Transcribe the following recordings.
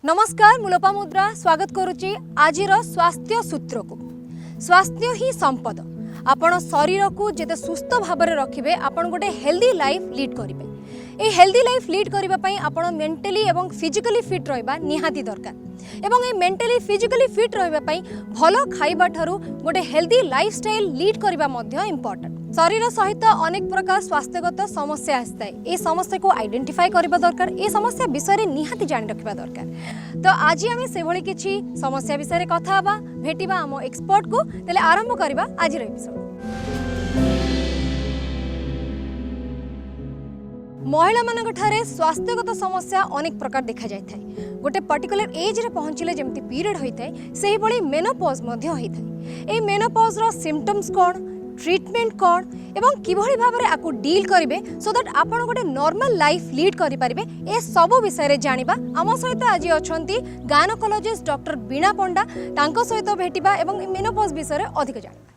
नमस्कार मु लोपामुद्रा स्वागत करुच्ची आजिर स्वास्थ्य सूत्र को। स्वास्थ्य ही संपद। आपण शरीर को जिते सुस्थ भाव में रखिए आपण गोटे हेल्दी लाइफ लीड करेंगे। ये हेल्दी लाइफ लीड करने आपण मेंटली एवं फिजिकली फिट रहा निहाती दरकार एवं ये मेंटली फिजिकली फिट रही भल खाइबा ठारू गोटे हेल्दी लाइफस्टाइल लीड करने इम्पोर्टेंट। शरीर सहित अनेक प्रकार स्वास्थ्यगत समस्या आए ये समस्या को आइडेंटिफाई करबा दरकार। ये समस्या विषय में निहाती जान रखा दरकार। तो आज आम से भली किसी समस्या विषय कथा हवा भेटिबा आम एक्सपर्ट को। तेले आरंभ करबा आज एपिसोड। महिला मानक ठारे स्वास्थ्यगत समस्या अनेक प्रकार देखा जाय थाए। गोटे पर्टिकुलर एज रे पहुंचले जेमती पीरियड होइथाय सेही भली मेनोपॉज मध्य होइथाय। ए मेनोपॉज रो सिम्पटम्स कोन, ट्रीटमेंट कौन एवं किभली भाव में आपको डील करेंगे सो दैट आप गोटे नॉर्मल लाइफ लीड करेंगे ए सब विषय जानिबा। आम सहित आज अच्छा गायनोकोलॉजिस्ट डॉक्टर वीणा पंडा तांको सहित भेटिबा एवं मेनोपॉज विषय अधिक जानिबा।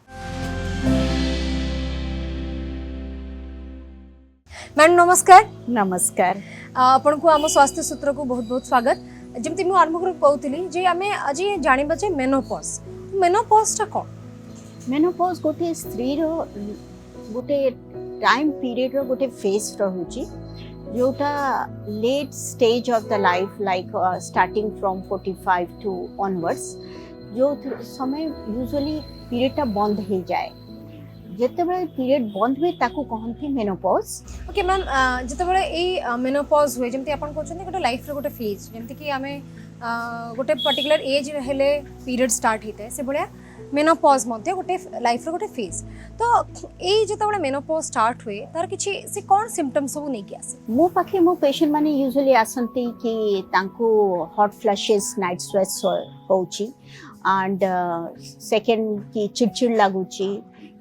मैडम नमस्कार। नमस्कार। आपन को आम स्वास्थ्य सूत्र को बहुत बहुत स्वागत। जमती मु आरंभ कर कहउतली जे आमे आज जानिबा जे मेनोपॉज मेनोपॉज टा कोन। मेनोपॉज गोटे स्त्री रो गोटे टाइम पीरियड रो गोटे फेज रहुची जोटा late stage of the life like starting from 45 to onwards जो समय यूजुअली पीरियड टा बंद हो जाए। जेतेबेले पीरियड बंद हुए ताकू कहंती मेनोपॉज। ओके मैम जेतेबेले ए मेनोपॉज हुए जेमती आपन कहउछन गोटे लाइफ रो गोटे फेज जेमती कि आमे गोटे पर्टिकुलर एज हेले पीरियड स्टार्ट होता से भाया मेनोपॉज मध्य गोटे लाइफ रो गोटे फेज। तो ये जेतेबेले मेनोपॉज स्टार्ट हुए तार किछि से कोन सिम्पटम्स सब नै कि आसे मो पाखे मो पेशेंट माने यूजुअली आसंती कि तांको हॉट फ्लैशेस नाइट स्वेट्स होउची एंड सेकंड कि चिड़चिड़ लागुची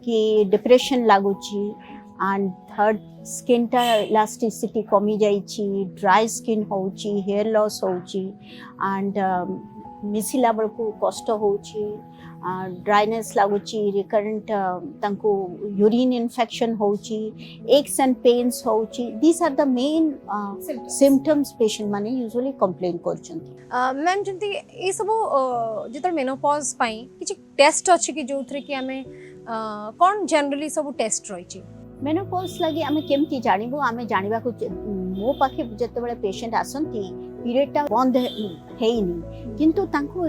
कि डिप्रेशन लागुची एंड थर्ड स्किन टा इलास्टिसिटी कमी जाइची, ड्राई स्किन होउची, हेयर लॉस होउची एंड मिसिला बळको कष्ट होउची, ड्राइनेस लागुची, रिकरेंट तांको यूरिन इन्फेक्शन होउची, एक्स एंड पेन्स होउची। These are the main symptoms patient माने यूजुअली कंप्लेन करचंती। मैम जंती ए सब जेतर मेनोपॉज पई किछि टेस्ट अछि कि जोथरे कि हमें कोन जनरली सब टेस्ट रहिछि। मेनोपॉज लगी आमे केमती जानिबो आमे जानिबा को मो पाखे जेतेबेले पेशेंट आसंती पीरियड टा बंद हेइनी किंतु तांको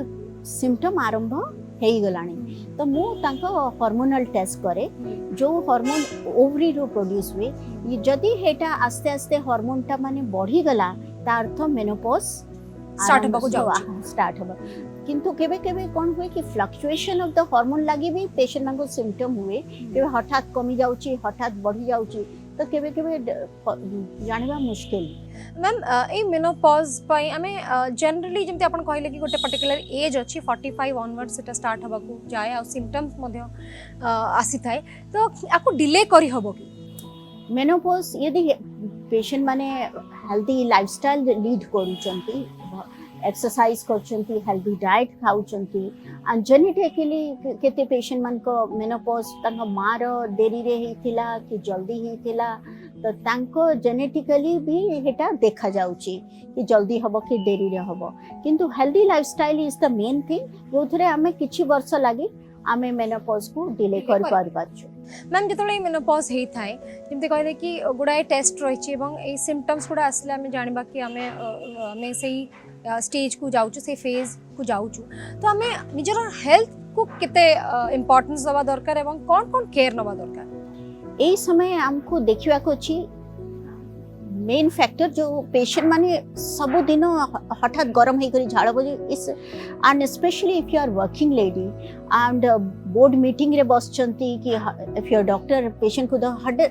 सिम्पटम आरंभ हेइ गलानी तो मो तांको हार्मोनल टेस्ट करे जो हार्मोन ओवरी रो प्रोड्यूस हुए जदी हेटा आस्ते आस्ते हार्मोन टा माने बढ़ी गला ता अर्थ मेनोपॉज स्टार्ट होबा। किंतु केबे केबे कोन हुए कि फ्लक्चुएशन ऑफ द हार्मोन लागि भी पेशेंट मानको सिम्पटम हुए केबे हठात कमी जाउची हठात बढ़ी जाउची तो केबे केबे जानिबा मुश्किल। मैम ए मेनोपॉज पई हमें जनरली जेमते आपण कहले कि गोटे पर्टिकुलर एज अछि 45 ऑनवर्ड सेटा स्टार्ट हबा को जाय आ सिम्पटम्स मध्य आसी थाए तो आपको डिले करी हबो कि मेनोपॉज यदि पेशेंट माने हेल्दी लाइफस्टाइल लीड करूचंती, एक्सरसाइज करचंती, हेल्दी डाइट खाउचंती एंड जेनेटिकली केते पेशेंट मान को मेनोपॉज तंग मार देरी रे हिथिला कि जल्दी हिथिला तो तांको जेनेटिकली भी हेटा देखा जाउची कि जल्दी हबो कि देरी रे हबो। किंतु healthy lifestyle is the main thing जोथरे हमें किछि वर्ष लागि आमे मेनोपॉज को डिले कर पारछु। मैम जेतले मेनोपॉज हेइ थाए जेमते कहले कि गुडाए टेस्ट रहिछि एवं ए सिम्पटम्स गुडा आसले हमें जानिबा कि हमें सही स्टेज को जाउछु से फेज को जाउछु तो हमें निजर हेल्थ को केते इंपोर्टेंस दवा दरकार एवं कोन कोन केयर नवा दरकार। ए समय हमको देखिबा को छी मेन फैक्टर जो पेशेंट माने सब दिन हठात गरम हे करी झाड़ बजे इस and specially if you are working lady and board meeting रे बसचंती कि इफ योर डॉक्टर पेशेंट को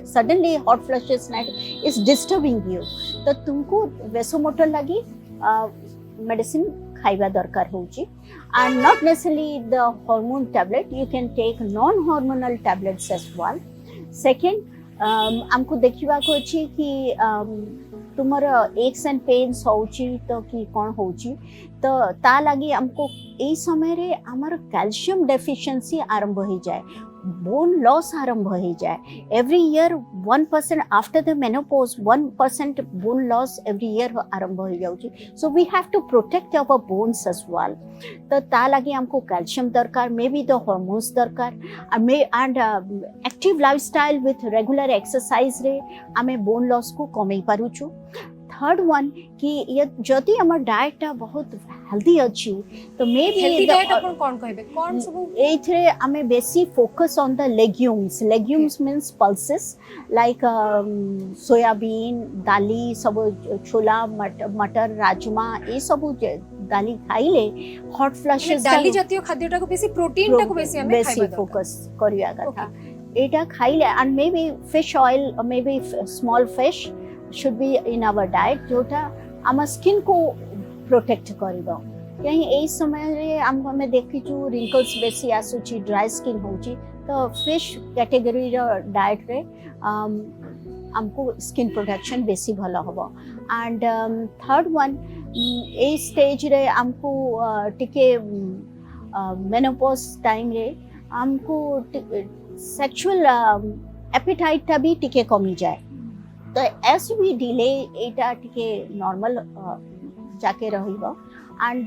suddenly hot flashes night is disturbing you तो तुमको वेसोमोटर लगी मेडिसिन खाइबा दरकार होची and not necessarily the hormone tablet you can take non hormonal tablets as well. Second हमको देखिबा को अछि कि तुमर एक्स एंड पेन्स होउची तो कि कोन होउची तो ता लगी हमको ए समय रे हमर कैल्शियम डेफिशिएंसी आरंभ हो जाए, बोन लॉस आरंभ हो जाए। Every year 1% after the menopause 1% bone loss every year आरंभ हो जाउची। So we have to protect our bones as well. तो ता लगी हमको कैल्शियम दरकार, मे बी द हार्मोन्स दरकार, and active lifestyle with regular exercise रे आमे बोन लॉस को कमे पारुछु। थर्ड वन कि ये जदि हमर डाइट बहुत हेल्दी अच्छी तो मे बी हेल्दी डाइट अपन कोन कहबे कोन सब एथरे हमें बेसी focus on the legumes means pulses like soybean दाली सब छोला मटर राजमा ये सब दाली खाइले हॉट फ्लशेस दाली जातीय खाद्यटा को बेसी प्रोटीन टा को बेसी हमें खाइबा फोकस करिया कथा एटा खाइले and may be fish oil may be small fish should be in our diet जोटा आम स्किन को प्रोटेक्ट करिबो। कहीं एई समय रे हमें देखि छु रिंकल्स बेसी आसुची, ड्राई स्किन होची, तो फिश कैटेगरी रो डाइट रे हमको स्किन प्रोटेक्शन बेसी भलो हबो। And third one a stage रे हमको टिके मेनोपॉज टाइम रे हमको सेक्सुअल एपेटाइट टा भी टिके कमी जाए। तो एज वी डिले एटा टिके नॉर्मल जाके रहिबो। And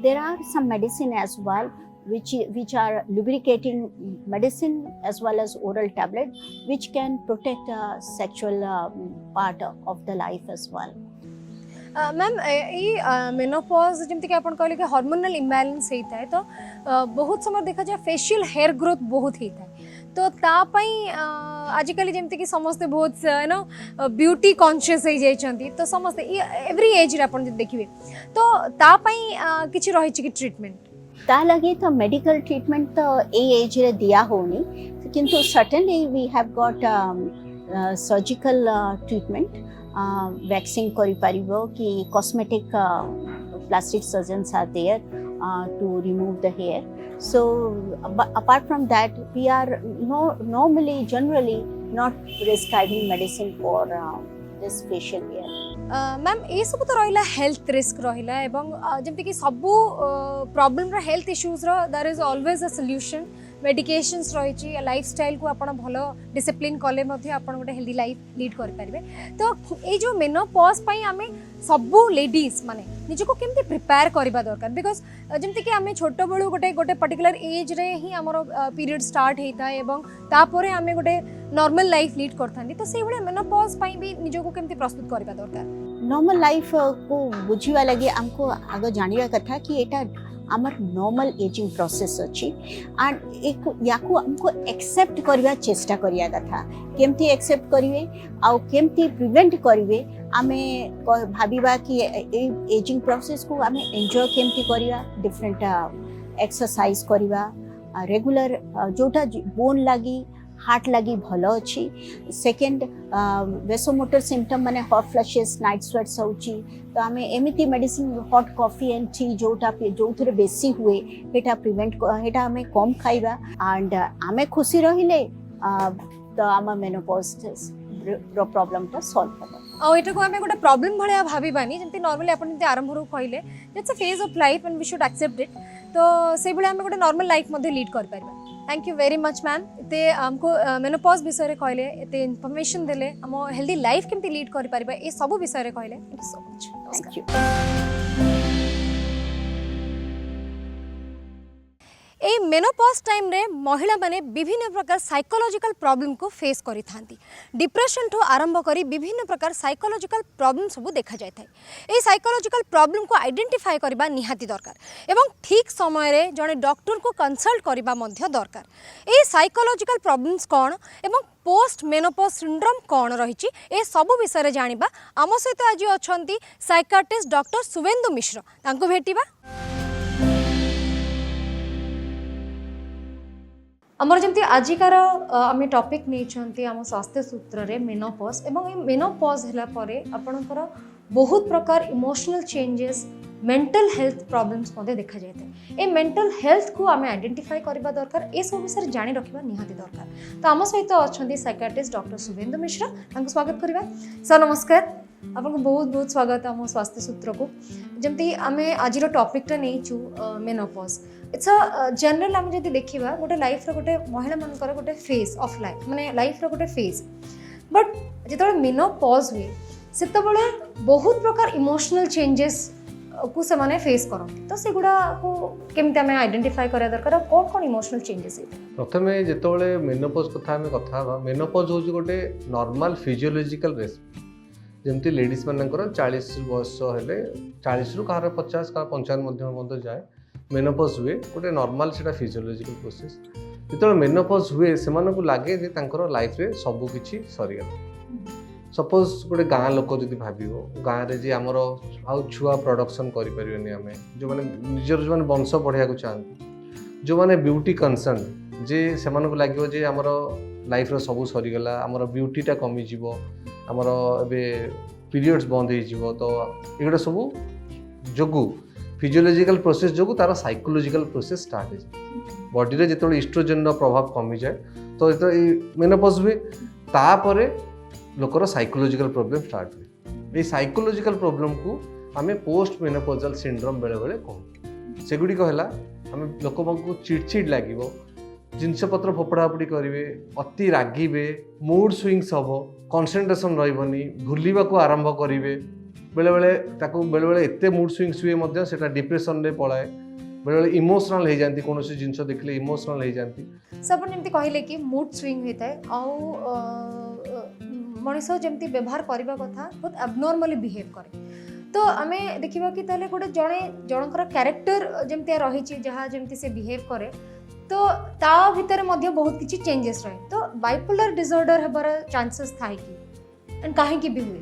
there are some medicine as well which are lubricating medicine as well as oral tablet which can protect sexual part of the life as well. Ma'am ये menopause जमती कि अपन कहले कि hormonal imbalance होता है तो बहुत समय देखा जाए फेशियल हेयर ग्रोथ बहुत होता है तो तापाई आजिकल जमती कि समस्ते बहुत नो ब्यूटी कॉन्शियस हो जाइछंती तो समस्ते एवरी एज रे अपन देखिबे तो तापाई किछि रहि छि कि ट्रीटमेंट ता लगे तो मेडिकल ट्रीटमेंट तो ए एज रे दिया होनी किंतु certainly we have got surgical treatment waxing करि परिबो कि cosmetic plastic surgeons are there to remove the hair. So apart from that we are normally generally not prescribing medicine for this facial hair. Ma'am ये सब तो रहिला health risk रहिला एवं जमती कि सबु प्रॉब्लम रो हेल्थ इश्यूज रो there is always a solution medications रही लाइफस्टाइल को आपण भलो डिसिप्लिन कले मध्ये आपण गोटे हेल्दी लाइफ लीड कर पारिबे तो ए जो मेनोपॉज पई आमे सबु लेडीज माने निजको केमती प्रिपेयर करबा दरकार बिकॉज जमती कि आमे छोटो बळु गोटे गोटे पर्टिकुलर एज रे ही हमरो पीरियड स्टार्ट हेता एवं तापरे आमे गोटे नॉर्मल लाइफ लीड करथांदी तो से बळे मेनोपॉज पई भी निजको केमती प्रस्तुत करबा दरकार नॉर्मल लाइफ को बुझिवा लगे हमको आगे जानिया कथा कि एटा आमर नॉर्मल एजिंग प्रोसेस अच्छी एंड एक याकू हमको एक्सेप्ट करवा चेष्टा करिया कथा केमती एक्सेप्ट करिवे आ केमती प्रिवेंट करिवे आमे भाबिबा कि एजिंग प्रोसेस को आमे एन्जॉय केमती करिया डिफरेंट एक्सरसाइज करिवा रेगुलर जोटा बोन लागी हार्ट लगी भलो अच्छी सेकेंड वेसोमोटर सिम्पटम माने हॉट फ्लशेस नाइट स्वेट्स होची तो आमे एमिति medicine hot coffee and tea जोटा जोथरे बेसी हुए हेटा प्रिवेंट हेटा आमे कम खाइबा एंड आमे खुशी रहिले तो आमा मेनोपॉज रो प्रॉब्लम ता सॉल्व करबा आ एटा को आमे गोटे प्रॉब्लम भलिया भाबिबानी जंती नॉर्मली अपन जंती आरंभ रो कहले it's a phase of life and we should accept it तो से भले आमे गोटे नॉर्मल लाइफ मध्ये लीड कर पारबा thank you very much ma'am इते हमको मेनोपॉज विषय कहले इते इन्फॉर्मेशन देले हम हेल्दी लाइफ केमती लीड कर पारिबा ए सब विषय कहले thank you so much thank you ए मेनोपॉज टाइम रे महिला माने विभिन्न प्रकार साइकोलॉजिकल प्रॉब्लम को फेस करि थांती डिप्रेशन ठो आरंभ करी विभिन्न प्रकार साइकोलॉजिकल प्रॉब्लम सब देखा जाय थाए ए साइकोलॉजिकल प्रॉब्लम को आइडेंटिफाई करबा निहाती दरकार एवं ठीक समय रे जने डॉक्टर को कंसल्ट करबा मध्य दरकार ए साइकोलॉजिकल प्रॉब्लम्स कोन एवं पोस्ट मेनोपॉज सिंड्रोम कौन रही ए सब विषय जानिबा आम सहित आज अछंती साइकाट्रिस्ट डॉक्टर सुवेंदु मिश्र तांको भेटिबा आमर जमती आजिकार आम टॉपिक नहीं आम स्वास्थ्य सूत्र रे मेनोपॉज एवं ये मेनोपॉज है आपणकर बहुत प्रकार emotional changes mental health problems देखा जाए ए मेंटल हेल्थ को आम आइडेंटिफाई करबा दरकार ए सब विषय जानी रखा निहाती दरकार तो आम सहित अच्छा साइकाट्रिस्ट डॉक्टर सुवेंदु मिश्र स्वागत करवा सर नमस्कार आपको बहुत बहुत स्वागत आम स्वास्थ्य सूत्र को जमती आम आज टॉपिकटा नहीं मेनोपॉज इट्स अ जनरल आम जब देखा गोटे लाइफ गोटे महिला मानकर गोटे फेज ऑफ लाइफ माने लाइफ गोटे फेज बट जो मेनोपॉज हुए से बहुत प्रकार इमोशनल चेंजेस को से फेस करते तो से गुड़ा को केमती आम आइडेंटिफाई करा दरकार कौन कौन इमोशनल चेंजेस प्रथम जो मेनोपॉज कथा आम कथा मेनोपॉज हूँ गोटे नॉर्मल फिजियोलॉजिकल रेस्प जमती लेडीज मानकर 40 वर्ष हेले 40 रु कहार 50 का 55 जाए मेनोपॉज हुए गोटे नॉर्मल से फिजियोलॉजिकल प्रोसेस जो मेनोपॉज हुए से लगे लाइफ रे सब किछि सरीगला सपोज गोटे गाँ लोक जब भाव गाँव में जी आमर आउ छुआ प्रोडक्शन करें आम जो मैंने निजर जो वंश बढ़िया चाहती जो मैंने ब्यूटी कनसर्न जे से लगे जे आमर लाइफ सब सरीगला आमर ब्यूटीटा कमिज आमर ए पीरियड्स बंद हो तो ये सब जो फिजियोलॉजिकल प्रोसेस जो तार साइकोलॉजिकल प्रोसेस स्टार्ट हो बॉडी रे जो इस्ट्रोजेन प्रभाव कमी जाए तो मेनोपॉज हुए तापर लोकर साइकोलॉजिकल प्रॉब्लम स्टार्ट हुए ये साइकोलॉजिकल प्रॉब्लम को आम पोस्ट मेनोपॉजल सिंड्रोम बेले बेले कहूँ सेगुड़िक है आम लोक को चिड़चिड़ लगे जिनपतर फोपड़ाफोड़ी करेंगे अति रागिबे मूड स्विंग्स हम कन्संट्रेशन रही भूलवा को आरंभ करेंगे बेले बेले बेले बेले एत मूड स्विंग्स हुए से डिप्रेशन रे पलाए बेले बेले इमोशनल हो जाती कौन जिन देखले इमोशनल हो जाती सब जमी कहले कि मूड स्विंग होता है मनीष जमी व्यवहार करने कथा बहुत एबनॉर्मली बिहेव करे तो आम देखा कि ताले गोटे जड़े जनकर कैरेक्टर जमी रही जहाँ जमी से बिहेव करे तो ता भितर मध्य बहुत किसी चेंजेस रहे तो बाइपोलर डिसऑर्डर हबार चांसेस थाए कि एंड काहे भी हुए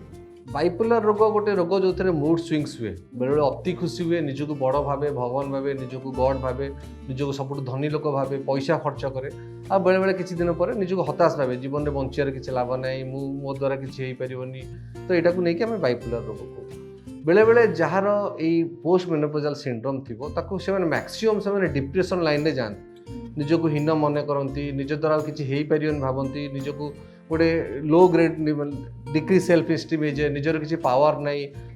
बाइपोलर रोग गोटे रोग जो थे मूड स्विंग्स हुए बेले बेले अति खुशी हुए निजक बड़ भावे भगवान भावे निजक गॉड भावे निजक सब धनी लोक भावे पैसा खर्च करे आ बेले बेले किसी दिन पर निजक हताश भावे जीवन में बंचार किसी लाभ ना मो द्वारा किसी हो पारनी तो यहाँ को लेकिन आम बाइपोलर रोग कहू बेले बेले जार यही पोस्ट मेनोपॉजल सिंड्रोम थी से मैक्सिमम से डिप्रेशन लाइन में जाते निजक हीन मन करती निज द्वारा किसी हो पार भावती निजक गोटे low grade decrease self esteem हो जाए निजर किसी पावर ना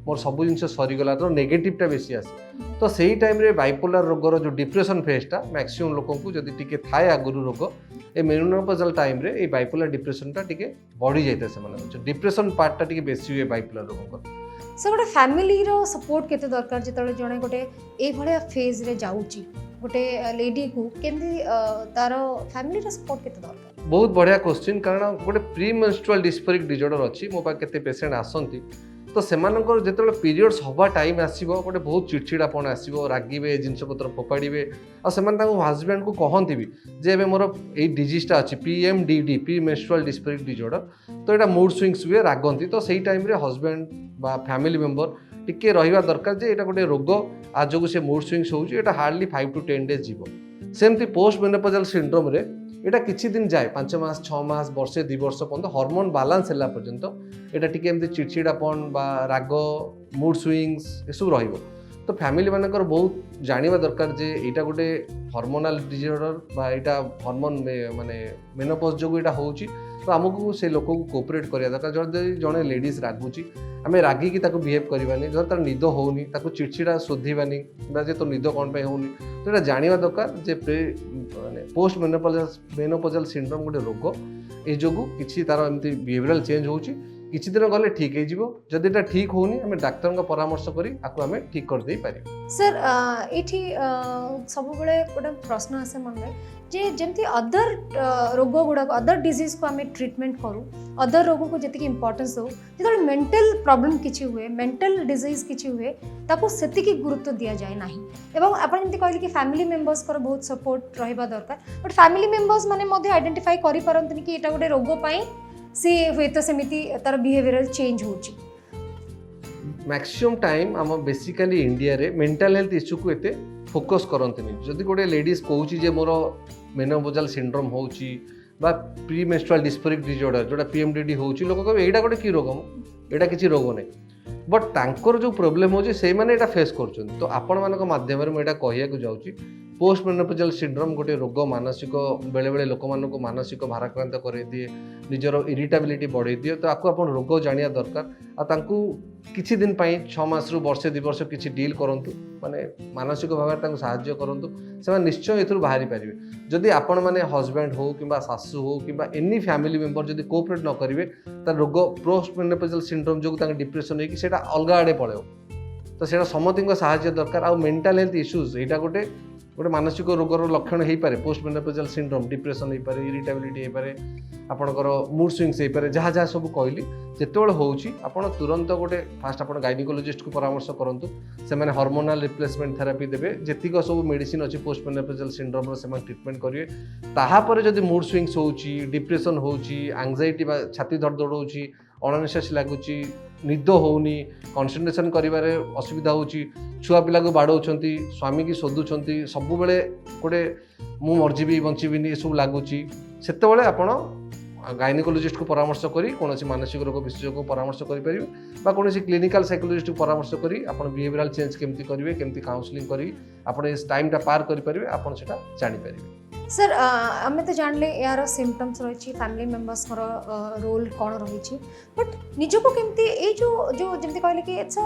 मोर सब जिन सरीगला तो नेगेटिवटा बेसी आसे तो सही टाइम रे बाइपोलर रोगर जो डिप्रेशन फेजटा मैक्सिमम लोक जब टी थाए आगुरी रोग ए मेनोपॉजल टाइम रे ये बाइपोलर डिप्रेशनटा टी बढ़ी जाए से डिप्रेशन पार्टा टी बेसी हुए बाइपोलर रोग से गोटे फैमिली रो सपोर्ट केते दरकार जेतले जणे गोटे ए भलिया फेज रे जाउची गोटे लेडी को केमती तार फैमिली रो सपोर्ट केते दरकार बहुत बढ़िया क्वेश्चन कारण गोटे प्री मेंस्ट्रुअल डिस्फोरिक डिसऑर्डर अच्छी मो पाखे केते पेशेंट आसंती तो सेमानकर जेतेबेले पीरियड्स हवा टाइम आसीबो गोटे बहुत चिड़चिड़ापन आसीबो रागिबे जिनपतर फोपाड़े आ सेमान हजबैंड को कहती भी जे एबे मोर ए डिजीजटा अच्छी PMDD pre menstrual dysphoric disorder तो यहाँ मूड स्विंग्स हुए रागंती तो सही टाइम रे हजबैंड बा फैमिली मेंबर टिके रहिबा दरकार जे एटा गोटे रोग आ जो से मूड स्विंग्स होउची एटा हार्डली 5 to 10 days जीवो सेमती पोस्ट मेनोपॉजल सिंड्रोम रे एटा किछि दिन जाए 5 मास 6 मास वर्षे 2 वर्ष पर्यंत हार्मोन बैलेंस होला पर्यंत एटा टिके एमती चिड़चिड़ापन बा राग मूड स्विंग्स ए सब रहिबो तो फैमिली मानकर बहुत जानिबा दरकार जे एटा गोटे हार्मोनल डिसऑर्डर बा एटा हार्मोन माने मेनोपॉज जो एटा होउची तो आमको से लोक को कोऑपरेट करिया दरकार जदि जड़े लेडीज रागुची आम रागिकी बिहेव करवानी जो तार निद होनी चिड़चिड़ा शोधानी जे तो निद कौन पे होनी तो यहाँ जाना दरकार जे पोस्ट मेनोपॉजल सिंड्रोम गोटे रोग ये जो कि तार एमती बिहेवियरल चेंज होची किछि दिन गले ठीक हो जदि एटा ठीक होनी आम डाक्तर का परामर्श करी आको आम ठीक कर दे पारि सर ये सब बेले गोटे प्रश्न आसे मन में जे जमती अदर रोग गुड़ा अदर डिजीज को आम ट्रीटमेंट करूँ अदर रोग को जी इंपोर्टेंस दो जो मेंटल प्रॉब्लम किछि हुए मेंटल डिजीज किछि हुए ताको सेतिकी गुरुत्व दिया जाए ना एवं आपण जमती कहले कि फैमिली मेंबर्स कर बहुत सपोर्ट रहिबा दरकार बट फैमिली मेंबर्स माने मध्ये आइडेंटिफाई करि परंतनी कि एटा गोटे रोग पई सी हुए तो सेमिति तार बिहेवियरल चेंज होची मैक्सिमम टाइम आम बेसिकली इंडिया रे मेंटल हेल्थ इश्यू को एते फोकस करंतनी जदि गोटे लेडीज कहूची जे मोर मेनोपॉजल सिंड्रोम होची बा प्री मेंस्ट्रुअल डिस्फोरिक डिसऑर्डर जोटा PMDD होची लोक कहबे एटा गोटे की रोग एटा किछि रोग नै बट तांकर जो प्रॉब्लम होची से माने एटा फेस करछन तो आपण मानक माध्यम रे म एटा कहिया को जाउची पोस्ट मेनोपोजल सिंड्रोम गोटे रोग मानसिक बेले बेले लोक मानक मानसिक भाराक्रांत कर दिए निजर इरिटेबिलिटी बढ़े दिए तो आपको आप रोग जानिया दरकार आपको किछि दिन 6 मास रु वर्षे 2 वर्ष किछि डील करंतु माने मानसिक भाव साहाय्य करंतु से निश्चय एथुर बाहरी पारिबे जदि आपण माने हस्बैंड हो किंबा सासू हो किंबा एनी फैमिली मेंबर जदि कोऑपरेट न करिवे त रोग पोस्ट मेनोपोजल सिंड्रोम जो डिप्रेशन होई कि सेटा अलगा आड़े पळेओ तो सेटा समतिंग साहाय्य दरकार आ मेंटल हेल्थ इश्यूज एटा गोटे मानसिक रोगर लक्षण हो पारे पोस्ट मेनोपोजल सिंड्रोम डिप्रेशन हो पारे इरिटेबिलिटी हो पारे आपणकर मूड स्विंग्स हो पारे जहाँ जहाँ सब कहली जितेबाला होपण तुरंत गोटे फास्ट आप गायनिकोलोजिस्ट को परामर्श करूँ से हार्मोनाल रिप्लेसमेंट थेरापी देवे जीक सब मेडिसिन अच्छी पोस्ट मेनोपोजल सिंड्रोम से ट्रिटमेंट करेंगे तापर जब मूड स्विंग्स हो डिप्रेशन हो एंजाइटी छाती धड़धड़ हो अणनिश्वास लगुच निद होनी कंसंट्रेशन करिबारे असुविधा होची छुआ पिला को बाड़ौंट स्वामी की शोधुंट सब बेले गोटे मु मरजीबी बंचीबिनी ये सब लगुच से आपण गायनिकोलोजिस्ट को परामर्श करी कौन मानसिक रोग विशेषज्ञ को परामर्श करें कौन क्लिनिकल साइकोलोजिस्ट को परामर्श करी आप बिहेवियरल चेंज केमती करेंगे केमती काउंसलिंग करी आप टाइमटा पार करेंगे आप जानीपर सर आम तो जानले यार सिम्पटम्स रही फैमिली मेम्बर्स रोल कौन रही बट निजको केमती ये जो जो जमी कहले कि इट्स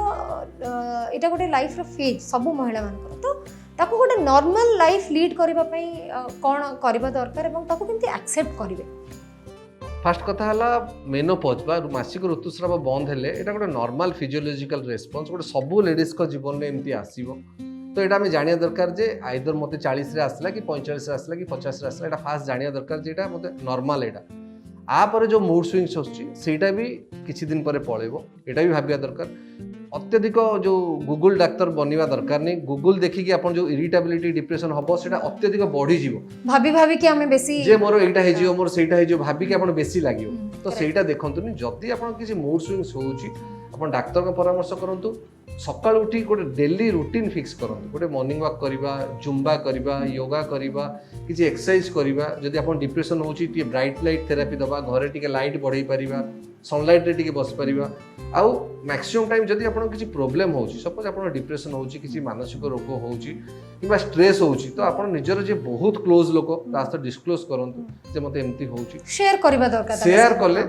एटा गोटे लाइफ फेज सब महिला मान तो ताको गोटे नॉर्मल लाइफ लीड करने कौन करवा दरकार और ताको केमती एक्सेप्ट करेंगे फास्ट कथा है मेनोपॉज बा मासिक ऋतुस्राव बंद हेले एटा गोटे नॉर्मल फिजियोलॉजिकल रेस्पॉन्स गोटे सब लेडीज को जीवन में एमती आसीबो तो यहाँ आम जाना दरकार जे आइदर मत 40 आसला कि 45 आसला कि 50 आसला यहाँ फास्ट जाना दरकार जे एटा मत नॉर्मल एटा आपर जो मूड स्विंग्स होटा भी किसी दिन पर पलैब एटा भी भाविया दरकार अत्यधिक जो गूगल डाक्तर बनवा दरकार नहीं गूगल देखिकी आप जो इरिटेबिलिटी डिप्रेशन हम से अत्यधिक बढ़ी भाभी भाभी कि आमे बेसी जे मोर एटा हो मोर सेटा हो भाभी कि आप बेसी लगे तो सेटा देखंतुनी जदि आप किसी मूड स्विंग्स होउची आप डाक्तर का परामर्श करंतु सकाळ उठी गोटे डेली रूटीन फिक्स करंतु गोटे मॉर्निंग वॉक करवा जुम्बा करवा योगा करवा किसी एक्सरसाइज करवा जदि आप डिप्रेशन होउची टी ब्राइट लाइट थेरापी दबा घरे टी लाइट बढ़ाई पारिबा सनलाइट रे टी बस पारिबा आउ मैक्सिमम टाइम जदि आप किसी प्रोब्लेम होउची सपोज आप डिप्रेशन होउची किसी मानसिक रोग होउची किंबा स्ट्रेस होउची तो आप निजर जे बहुत क्लोज लोक तास डिस्क्लोज करंतु जे मते एमती होउची शेयर करबा दरकार शेयर कले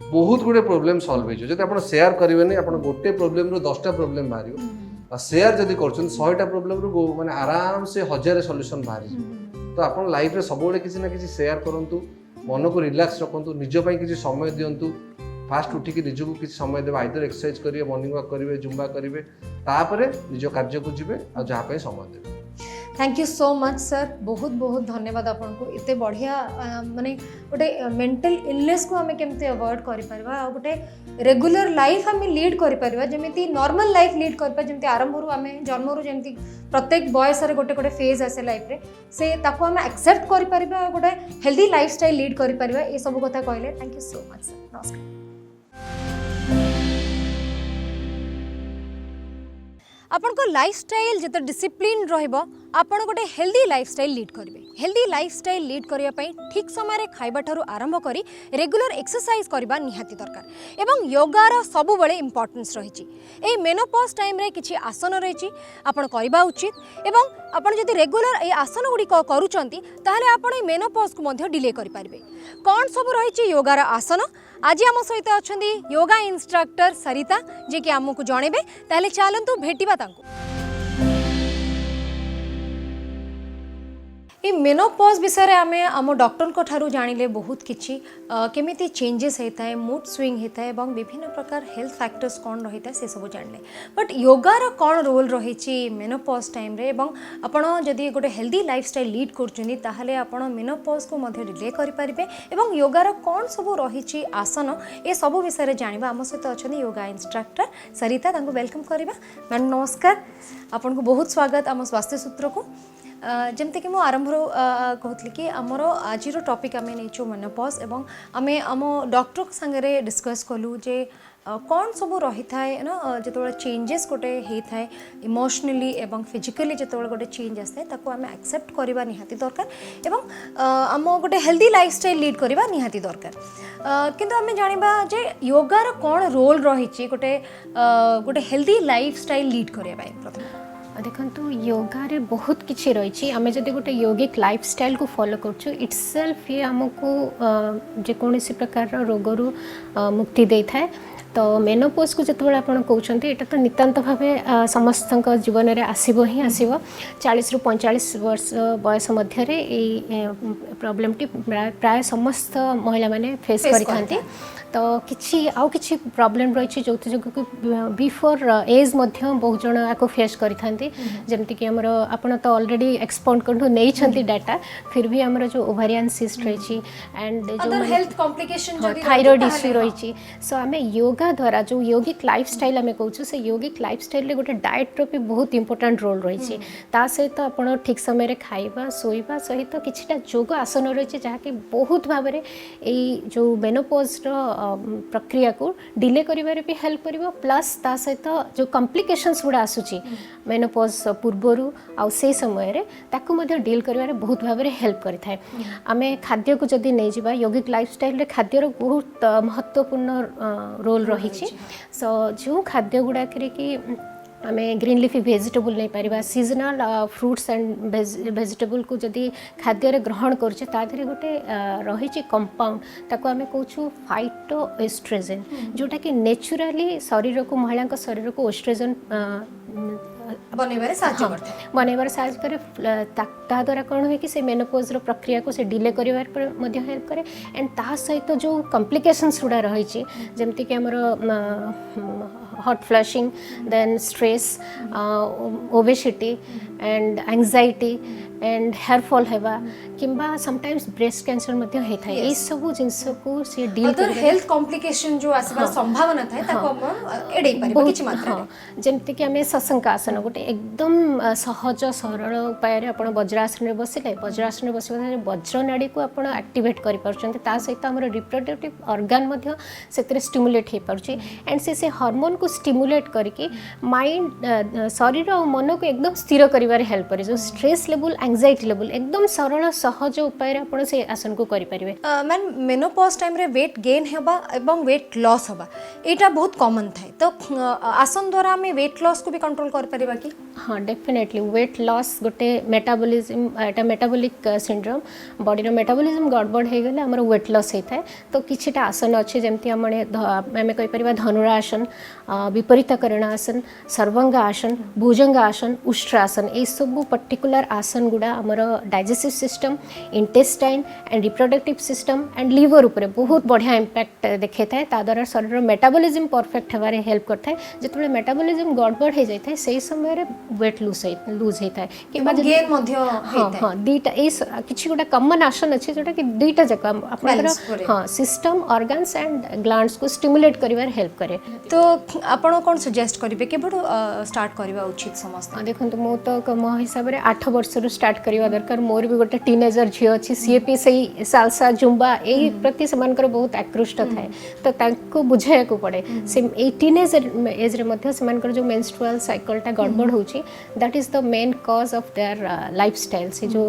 बहुत गुड़े प्रोब्लेम सॉल्व हो जब आप शेयर करेंगे आप गोटे प्रोब्लेम रू 10टा प्रोब्लेम बाहर शेयर जब कर 100टा प्रोब्लेम रू माने आराम से 1000 सॉल्यूशन बाहर तो आप लाइफ रे सब किसी ना किसी शेयर करूँ मन को रिलैक्स रखु निजपाई किसी समय दिंतु फास्ट उठिकी निजक किसी समय देवे आइदर एक्सरसाइज करेंगे मॉर्निंग वॉक करेंगे जुम्बा करेंगे तापर निज कार्य को जीवे आ जहाँ समय देवे thank you so much sir बहुत बहुत धन्यवाद आपको इतने बढ़िया माने गोटे मेंटल इलनेस को आमे केमते अवॉइड करि परबा आ गोटे रेगुलर लाइफ आमे लीड करि परबा जेमिति नॉर्मल लाइफ लीड करबा जेमिति आरंभ रु आमे जन्म रु जेमिति प्रत्येक बयस रे गोटे गोटे फेज आसे लाइफ रे से ताको आमे एक्सेप्ट करि परबा गोटे हेल्दी लाइफस्टाइल लीड करि परबा ए सब कथा कहले thank you so much sir नमस्कार आपण को लाइफस्टाइल जत डिसिप्लिन रहिबो आपण गोटे हेल्दी लाइफस्टाइल लीड करेंगे हेल्दी लाइफस्टाइल लीड करने ठीक समय खाइबा ठारू आरंभ करी रेगुलर एक्सरसाइज करबा निहाती दरकार एवं योगार सबु बळे इंपोर्टेंस रही ए मेनोपॉज टाइम रे किछि आसन रही आपण करबा उचित एवं आपण जदि रेगुलर ए आसन गुडी करूचंती ताहले आपण ए मेनोपॉज को मध्ये डिले करि पारबे कोन सब रही योगार आसन आज आम सहित अच्छा योगा इंस्ट्रक्टर सरिता जे कि आमको जणेबे ताहले चलंतु भेटिबा तांको ये मेनोपॉज विषय में आम आम डॉक्टर को ठारू जानिले बहुत किछि केमिति चेंजेस होता है मूड स्विंग होता है और विभिन्न प्रकार हेल्थ फैक्टर्स कौन रही है से सब जानले बट योगार कौन रोल रही मेनोपॉज टाइम रे एवं आपण जदि गोटे हेल्दी लाइफस्टाइल लीड करछुनी ताहले आपण मेनोपॉज को मध्ये डिले करि परिबे एवं योगार कौन सब रही आसन ए सब विषय जानबा आम सहित अच्छा योगा इंस्ट्रक्टर सरिता तांको वेलकम करबा मैडम नमस्कार आपन को बहुत स्वागत आम स्वास्थ्य सूत्र को जमती कि आरंभ कहती कि आमर आज टॉपिक आम नहीं मेनोपॉज एवं आमे आम डॉक्टर संगे डिस्कस कलु जे कौन सब रही थाए ना जो चेंजेस गोटे होता है इमोशनली एवं फिजिकली जो गोटे चेंज आए ताको आम एक्सेप्ट करवा निहाती दरकार एवं आम गोटे हेल्दी लाइफस्टाइल लीड करवा निहाती दरकार किंतु आम जानिबा जे योगार कौन रोल रही गोटे गोटे हेल्दी लाइफस्टाइल लीड करने प्रथम देखो योगा रे बहुत किसी रही आम जब गोटे यौगिक लाइफस्टाइल को फॉलो कर इट्सेल्फ ये आमको जेकोसी प्रकार रोगरू मुक्ति दे थाए। तो मेनोपोज को जिते आप कहते यहाँ तो नितांत भाव समस्त जीवन में आसब ही आसब 40 ରୁ 45 वर्ष बयस मध्य प्रॉब्लमटी प्राय समस्त महिला माने फेस करि तो किसी आउ किसी प्रॉब्लम रही जो जो बिफोर एज बहुत जन आपको फेस करें जमती कि आमर आपड़ तो ऑलरेडी एक्सपोर्ट कर नहीं डाटा फिर भी आमर जो ओवारियन सिस्ट रही एंड जो हेल्थ कॉम्प्लिकेशन थायराइड इश्यू रही सो आम योगा द्वारा जो यौगिक लाइफस्टाइल आम कहूँ से यौगिक लाइफस्टाइल गोटे डाएट रो भी बहुत इंपोर्टेंट रोल रही सहित आप ठीक समय खाइबा शोइबा सहित किछिटा योग आसन रही जहाँकि बहुत भाव में जो मेनोपोज प्रक्रिया को डिले करिबारे भी हेल्प करिवो प्लस ता सहित जो कॉम्प्लिकेशंस गुड़ा आसुची मेनोपोज पूर्वरु आ से समय रे ताकू मध्ये डील करिबारे बहुत भाव में हेल्प करिथाय। आमे खाद्य को जदी नै जिबा यौगिक लाइफस्टाइल रे खाद्य रो बहुत महत्वपूर्ण रोल रही सो जो खाद्य गुड़ा कि आम ग्रीन लिफी वेजिटेबल नहीं Paribas seasonal fruits and vegetable को जदि खाद्य ग्रहण करछे ता धीरे गोटे रही कंपाउंड ताको आम कहूँ फाइटोएस्ट्रोजेन जोटा कि नेचुराली शरीर को महिला शरीर को एस्ट्रोजेन बनैबारे साहाय्य करे द्वारा कौन हुए कि से मेनोपोज प्रक्रिया को से डिले करिवार मध्य हेल्प करे एंड ता सहित जो कॉम्प्लिकेशंस गुड़ा रही जमती कि आमर hot flushing then stress obesity and anxiety and hair fall हेबा किंबा समटाइम्स ब्रेस्ट कैंसर मध्य होता है ये सब जिनस को से डील कर हेल्थ कॉम्प्लिकेशन जो आसबार संभावना थाए ताको हम एडै परिबा किछि मात्रा रे जेमति कि हमें सशंक आसन गोटे एकदम सहज सरल उपाय रे आपण वज्रासन रे बसिले वज्रासन रे बसिबा वज्र नाड़ी को आपण एक्टिवेट करि परछन्ते ता सहित हमर रिप्रोडक्टिव ऑर्गन मध्य सेतरे स्टिमुलेट हे परछि एंड से हार्मोन को स्टिमुलेट करके माइंड शरीर और मन को एकदम स्थिर करिवारे हेल्प करे जो स्ट्रेस लेवल एंजाइटी लेवल एकदम सरल सहज उपाय आपण से आसन को करि परिबे। मैम मेनोपॉज टाइम रे वेट गेन हेबा एवं वेट लॉस हेबा एटा बहुत कॉमन थाए तो आसन द्वारा हमें वेट लॉस को भी कंट्रोल कर परिबा कि? हाँ डेफिनेटली वेट लॉस गोटे मेटाबॉलिज्म एटा मेटाबॉलिक सिंड्रोम बॉडी रो मेटाबॉलिज्म गड़बड़ हे गेले हमर वेट लॉस होता है तो किछिटा आसन अच्छे जमती आमे कहि परिबा धनुरासन विपरीतकरण आसन सर्वांग आसन भुजंग आसन उष्ट्रासन ये सब पर्टिकुलर आसन गुड़ा आमर digestive system intestine and reproductive system and liver उपरे बहुत बढ़िया इंपैक्ट देखे था द्वारा शरीर मेटाबॉलिज्म परफेक्ट होबारे हेल्प करता है जिते मेटाबॉलिज्म गड़बड़ हो जाए से समय वेट लूज होता है कि गेन मध्य हाँ हाँ दुईटा किसी गोटे कॉमन आसन अच्छे जोटा कि दुईटा जाक आपनकर हाँ सिस्टम ऑर्गन्स एंड ग्लैंड्स को स्टिमुलेट करिवार हेल्प करे। तो आपण कोन सजेस्ट करिवे केबडो स्टार्ट करबा उचित समस्त? देखंतु मो तो मो हिसाब रे 8 वर्ष रु स्टार्ट करबा दरकार मोर भी गोटे टीनेजर झियो अछि सीएपी सही सालसा जुम्बा एई प्रति समानकर बहुत आकृष्ट थाए तो ताको बुझाया को पड़े से ए टीनेजर एज रे मध्ये समानकर जो मेंस्ट्रुअल साइकिल टा गड़बड़ होची that is the main cause of their lifestyle से जो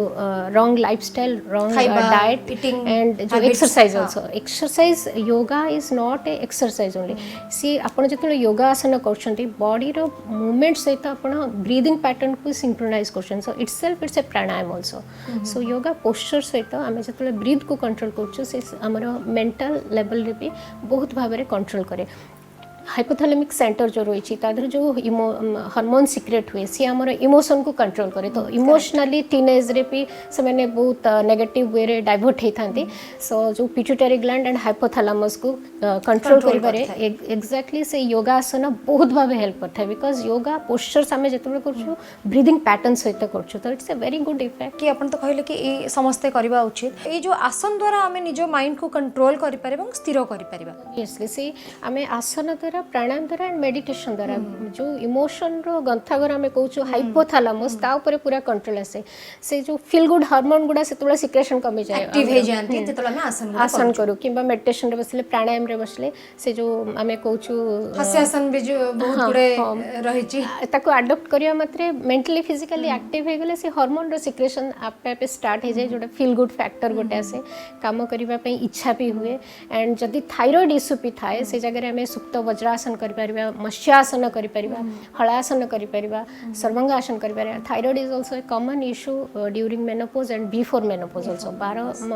wrong lifestyle wrong diet and जो exercise also exercise yoga is not a exercise only सी आपण जतले योगा आसन करछंती बॉडी रो मूवमेंट सहित आपण ब्रीदिंग पैटर्न को सिंक्रोनाइज करछन so itself it's a pranayama also so yoga posture सहित आम जतले ब्रीथ को कंट्रोल करछु से हमर मेंटल लेवल रे भी बहुत भाव में कंट्रोल करे। हाइपोथैलेमिक सेंटर जो रही जो हार्मोन सिक्रेट हुए सी आमर इमोशन को कंट्रोल करे तो इमोशनली टीनेज रे भी से मैंने बहुत नेगेटिव वे रे डाइवर्ट होता सो जो पिट्यूटरी ग्लैंड एंड हाइपोथैलेमस को कंट्रोल करिबारे एग्जैक्टली से योगा आसन बहुत भाव हेल्प करता है बिकॉज योगा पोस्चर्स आम जिते कर ब्रीदिंग पैटर्न सहित कर तो it's a very good effect कि अपन तो कहले कि ए समस्ते करबा उचित ये जो आसन द्वारा आम निज माइंड को कंट्रोल करि परिबा स्थिर करि परिबा यसली से आम आसन द्वारा प्राणायाम द्वारा एंड मेडिटेशन द्वारा जो इमोशन रो गंथागर आम कहूँ हाइपोथैलेमस ता ऊपर पूरा कंट्रोल आसे से जो फील गुड हार्मोन गुड़ा से सिक्रेशन कमी जाए एक्टिव हो जाती जेतला में आसन करू किंबा मेडिटेशन रे बसले प्राणायाम रे बसले से जो आम कहूँ हस्यासन भी जो बहुत गुडे रही छी ताको अडॉप्ट करिया मात्रे मेंटली फिजिकली एक्टिव हो गले से हार्मोन रो सिक्रेशन आपे आपे स्टार्ट हो जाए जोटा फील गुड फैक्टर गोटे आसे काम करबा पई इच्छा भी हुए एंड जदी थायराइड इश्यू भी थाए से जगह रे हमें सुक्त वज्र वज्रासन करिपरिबा मत्स्यासन करिपरिबा हलासन करिपरिबा सर्वांगासन करिपरिबा thyroid is also a common issue during menopause and before menopause also 12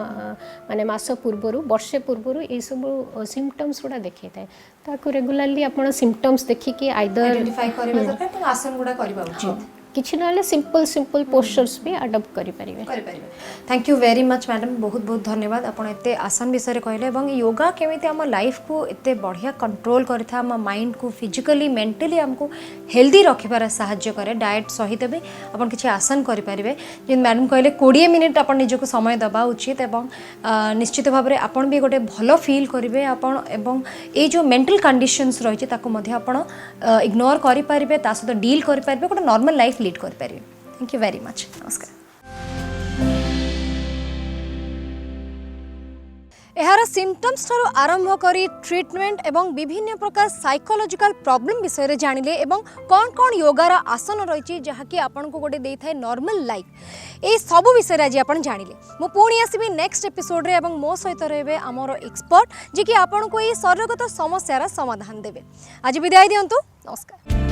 माने मास पूर्वरु वर्षे पूर्वरु ए सब सिम्पटम्स गुडा देखै थाए ताको रेगुलरली आपण सिम्पटम्स देखि कि आइदर आइडेंटिफाई करबा दरकार तो आसन गुडा करबा उचित किछि नले सिंपल पोस्चर्स भी अडॉप्ट करि परिबे thank you very much madam बहुत बहुत धन्यवाद आपण एते आसन विषय कहले एवं योगा केमिति हम लाइफ को एते बढ़िया कंट्रोल करिथा हम माइंड को फिजिकली मेंटली हमको हेल्दी रखिबार सहायता करे डाइट सहित भी आपण किछि आसन करि परिबे जिन मैडम कहले 20 मिनिट आपण निजको समय दबा उचित एवं निश्चित भाव में आपण भी गोटे भलो फील करिवे आपण एवं ए जो मेंटल कंडीशंस रहिछि ताको मध्ये आपण इग्नोर करि परिबे ता सहित डील करि परिबे गोटे नॉर्मल लाइफ लीड कर पारिबे थैंक यू वेरी मच नमस्कार एहार सिम्पटम्स ठारो आरंभ करी ट्रीटमेंट एवं विभिन्न प्रकार साइकोलॉजिकल प्रॉब्लम विषय जानिले एवं कौन कौन योगार आसन रही जहाँकि आपन को गोटे देई नॉर्मल लाइफ ए सब विषय आज आपन जानिले मो पुणी आसबि नेक्स्ट एपिसोड रे एवं मो सहित रहबे हमर एक्सपर्ट जे कि आपन को ए शरीरगत समस्यार समाधान देबे आज विदाय दियंतु नमस्कार।